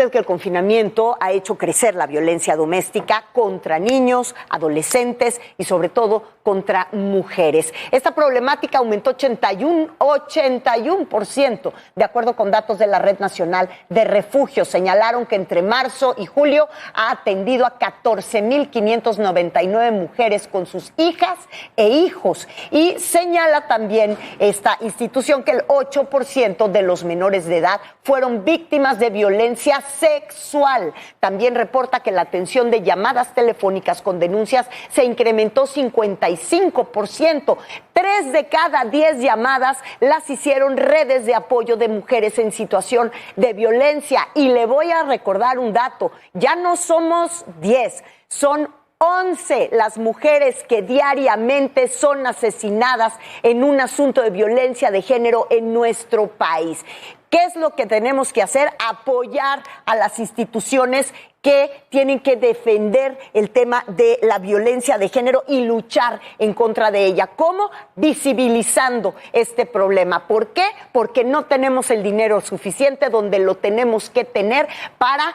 Que el confinamiento ha hecho crecer la violencia doméstica contra niños, adolescentes y sobre todo contra mujeres. Esta problemática aumentó 81%, de acuerdo con datos de la Red Nacional de Refugios. Señalaron que entre marzo y julio ha atendido a 14,599 mujeres con sus hijas e hijos. Y señala también esta institución que el 8% de los menores de edad fueron víctimas de violencia sexual. También reporta que la atención de llamadas telefónicas con denuncias se incrementó 55%. 3 de cada 10 llamadas las hicieron redes de apoyo de mujeres en situación de violencia. Y le voy a recordar un dato, ya no somos 10, son 11 las mujeres que diariamente son asesinadas en un asunto de violencia de género en nuestro país. ¿Qué es lo que tenemos que hacer? Apoyar a las instituciones que tienen que defender el tema de la violencia de género y luchar en contra de ella. ¿Cómo? Visibilizando este problema. ¿Por qué? Porque no tenemos el dinero suficiente donde lo tenemos que tener para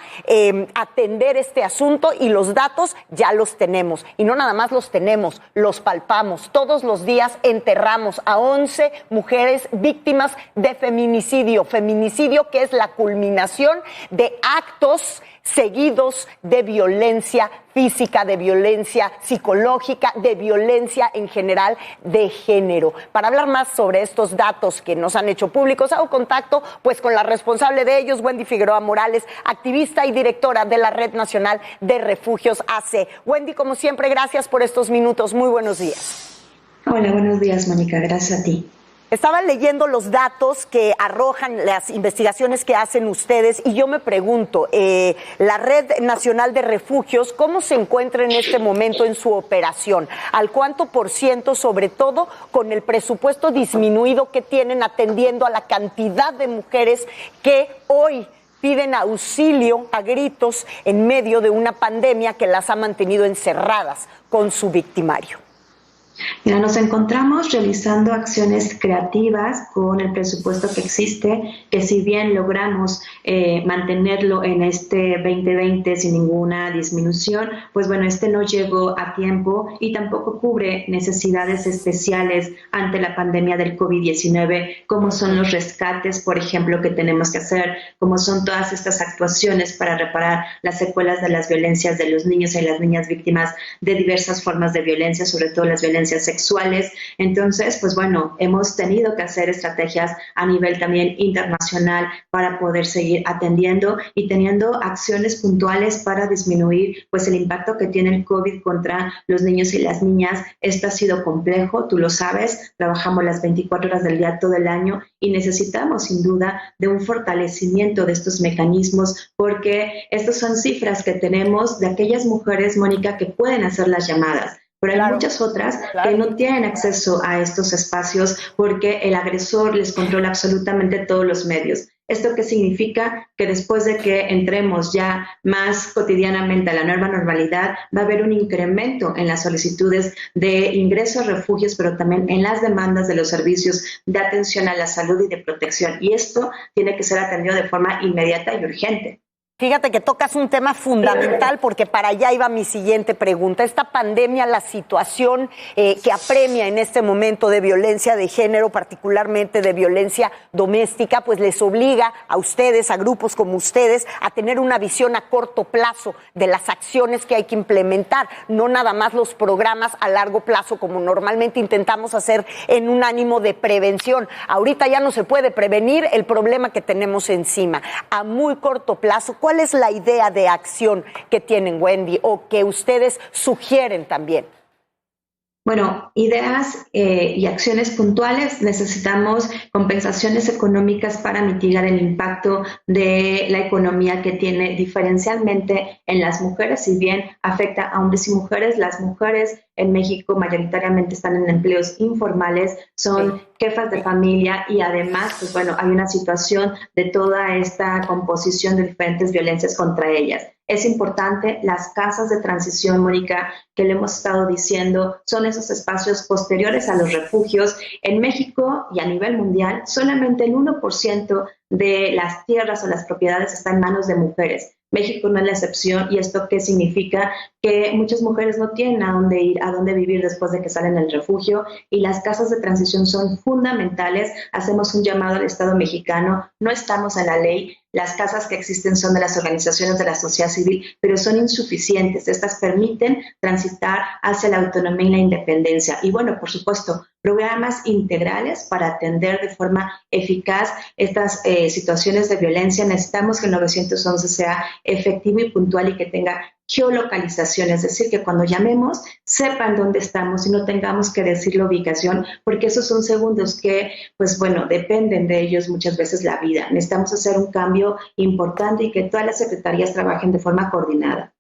atender este asunto, y los datos ya los tenemos. Y no nada más los tenemos, los palpamos. Todos los días enterramos a 11 mujeres víctimas de feminicidio. Feminicidio que es la culminación de actos seguidos de violencia física, de violencia psicológica, de violencia en general de género. Para hablar más sobre estos datos que nos han hecho públicos, hago contacto pues con la responsable de ellos, Wendy Figueroa Morales, activista y directora de la Red Nacional de Refugios AC. Wendy, como siempre, gracias por estos minutos. Muy buenos días. Hola, buenos días, Mónica. Gracias a ti. Estaba leyendo los datos que arrojan las investigaciones que hacen ustedes y yo me pregunto, la Red Nacional de Refugios, ¿cómo se encuentra en este momento en su operación? ¿Al cuánto por ciento, sobre todo con el presupuesto disminuido que tienen atendiendo a la cantidad de mujeres que hoy piden auxilio a gritos en medio de una pandemia que las ha mantenido encerradas con su victimario? Mira, nos encontramos realizando acciones creativas con el presupuesto que existe, que si bien logramos mantenerlo en este 2020 sin ninguna disminución, pues bueno, este no llegó a tiempo y tampoco cubre necesidades especiales ante la pandemia del COVID-19, como son los rescates, por ejemplo, que tenemos que hacer, como son todas estas actuaciones para reparar las secuelas de las violencias de los niños y las niñas víctimas de diversas formas de violencia, sobre todo las violencias sexuales. Entonces, pues bueno, hemos tenido que hacer estrategias a nivel también internacional para poder seguir atendiendo y teniendo acciones puntuales para disminuir pues el impacto que tiene el COVID contra los niños y las niñas. Esto ha sido complejo, tú lo sabes, trabajamos las 24 horas del día todo el año y necesitamos sin duda de un fortalecimiento de estos mecanismos, porque estas son cifras que tenemos de aquellas mujeres, Mónica, que pueden hacer las llamadas. Pero hay muchas otras que no tienen acceso a estos espacios porque el agresor les controla absolutamente todos los medios. ¿Esto qué significa? Que después de que entremos ya más cotidianamente a la nueva normalidad, va a haber un incremento en las solicitudes de ingreso a refugios, pero también en las demandas de los servicios de atención a la salud y de protección. Y esto tiene que ser atendido de forma inmediata y urgente. Fíjate que tocas un tema fundamental porque para allá iba mi siguiente pregunta. Esta pandemia, la situación que apremia en este momento de violencia de género, particularmente de violencia doméstica, pues les obliga a ustedes, a grupos como ustedes, a tener una visión a corto plazo de las acciones que hay que implementar, no nada más los programas a largo plazo como normalmente intentamos hacer en un ánimo de prevención. Ahorita ya no se puede prevenir el problema que tenemos encima. A muy corto plazo, ¿cuál es la idea de acción que tienen, Wendy, o que ustedes sugieren también? Bueno, ideas y acciones puntuales. Necesitamos compensaciones económicas para mitigar el impacto de la economía que tiene diferencialmente en las mujeres. Si bien afecta a hombres y mujeres, las mujeres en México mayoritariamente están en empleos informales, son jefas de familia y además, pues bueno, hay una situación de toda esta composición de diferentes violencias contra ellas. Es importante, las casas de transición, Mónica, que le hemos estado diciendo, son esos espacios posteriores a los refugios. En México y a nivel mundial, solamente el 1% de las tierras o las propiedades está en manos de mujeres. México no es la excepción. ¿Y esto qué significa? Que muchas mujeres no tienen a dónde ir, a dónde vivir después de que salen del refugio, y las casas de transición son fundamentales. Hacemos un llamado al Estado mexicano, no estamos en la ley, las casas que existen son de las organizaciones de la sociedad civil, pero son insuficientes. Estas permiten transitar hacia la autonomía y la independencia. Y bueno, por supuesto, programas integrales para atender de forma eficaz estas situaciones de violencia. Necesitamos que el 911 sea efectivo y puntual y que tenga geolocalización, es decir, que cuando llamemos sepan dónde estamos y no tengamos que decir la ubicación, porque esos son segundos que, pues bueno, dependen de ellos muchas veces la vida. Necesitamos hacer un cambio importante y que todas las secretarías trabajen de forma coordinada.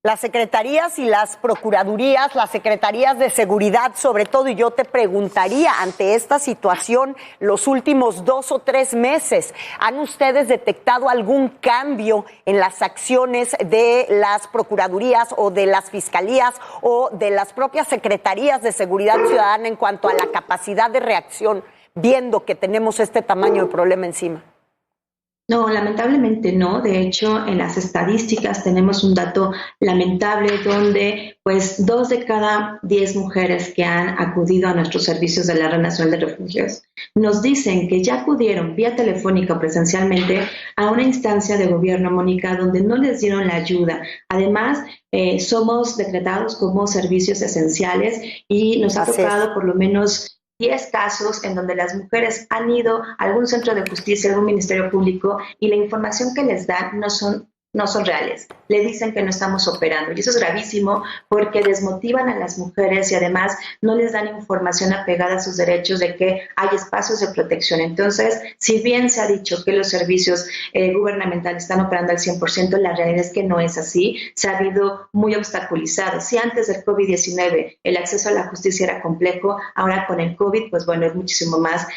Las secretarías y las procuradurías, las secretarías de seguridad sobre todo, y yo te preguntaría, ante esta situación, los últimos 2 o 3 meses, ¿han ustedes detectado algún cambio en las acciones de las procuradurías o de las fiscalías o de las propias secretarías de seguridad ciudadana en cuanto a la capacidad de reacción, viendo que tenemos este tamaño de problema encima? No, lamentablemente no. De hecho, en las estadísticas tenemos un dato lamentable donde pues 2 de cada 10 mujeres que han acudido a nuestros servicios de la Red Nacional de Refugios nos dicen que ya acudieron vía telefónica o presencialmente a una instancia de gobierno, Mónica, donde no les dieron la ayuda. Además, somos decretados como servicios esenciales y nos ha tocado por lo menos 10 casos en donde las mujeres han ido a algún centro de justicia, a algún ministerio público, y la información que les dan no son reales. Le dicen que no estamos operando, y eso es gravísimo porque desmotivan a las mujeres y además no les dan información apegada a sus derechos de que hay espacios de protección. Entonces, si bien se ha dicho que los servicios gubernamentales están operando al 100%, la realidad es que no es así. Se ha habido muy obstaculizado. Si antes del COVID-19 el acceso a la justicia era complejo, ahora con el COVID, pues bueno, es muchísimo más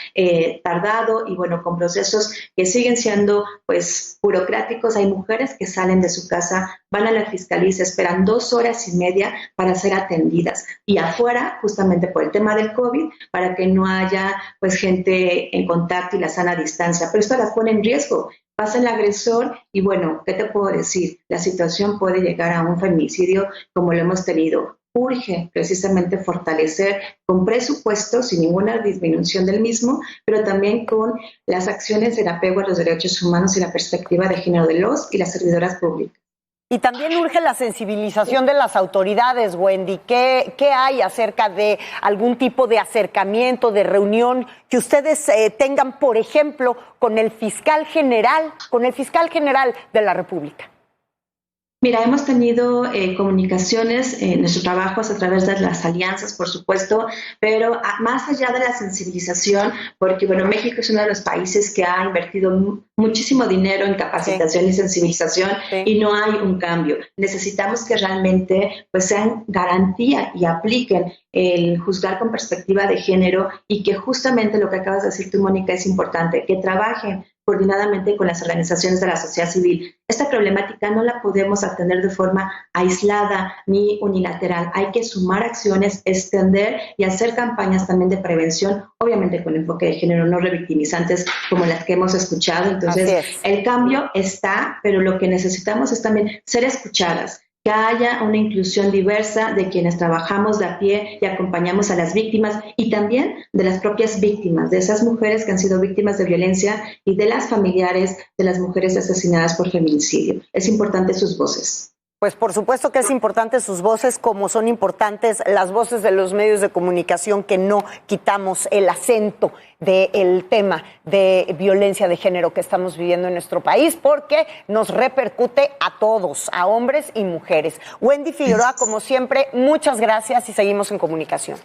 tardado y bueno, con procesos que siguen siendo pues burocráticos. Hay mujeres que salen de su casa, van a la fiscalía y se esperan 2 horas y media para ser atendidas. Y afuera, justamente por el tema del COVID, para que no haya pues gente en contacto y la sana distancia. Pero esto las pone en riesgo. Pasa el agresor y bueno, ¿qué te puedo decir? La situación puede llegar a un feminicidio como lo hemos tenido. Urge precisamente fortalecer con presupuesto, sin ninguna disminución del mismo, pero también con las acciones del apego a los derechos humanos y la perspectiva de género de los y las servidoras públicas. Y también urge la sensibilización de las autoridades, Wendy. ¿Qué hay acerca de algún tipo de acercamiento, de reunión que ustedes tengan, por ejemplo, con el fiscal general de la República? Mira, hemos tenido comunicaciones en nuestro trabajo a través de las alianzas, por supuesto, pero más allá de la sensibilización, porque bueno, México es uno de los países que ha invertido muchísimo dinero en capacitación y sensibilización y no hay un cambio. Necesitamos que realmente pues sean garantía y apliquen el juzgar con perspectiva de género y que justamente lo que acabas de decir tú, Mónica, es importante, que trabajen coordinadamente con las organizaciones de la sociedad civil. Esta problemática no la podemos atender de forma aislada ni unilateral. Hay que sumar acciones, extender y hacer campañas también de prevención, obviamente con enfoque de género, no revictimizantes como las que hemos escuchado. Entonces, el cambio está, pero lo que necesitamos es también ser escuchadas, que haya una inclusión diversa de quienes trabajamos de a pie y acompañamos a las víctimas y también de las propias víctimas, de esas mujeres que han sido víctimas de violencia y de las familiares de las mujeres asesinadas por feminicidio. Es importante sus voces. Pues por supuesto que es importante sus voces, como son importantes las voces de los medios de comunicación, que no quitamos el acento del tema de violencia de género que estamos viviendo en nuestro país, porque nos repercute a todos, a hombres y mujeres. Wendy Figueroa, como siempre, muchas gracias y seguimos en comunicación.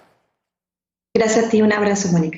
Gracias a ti, un abrazo, Mónica.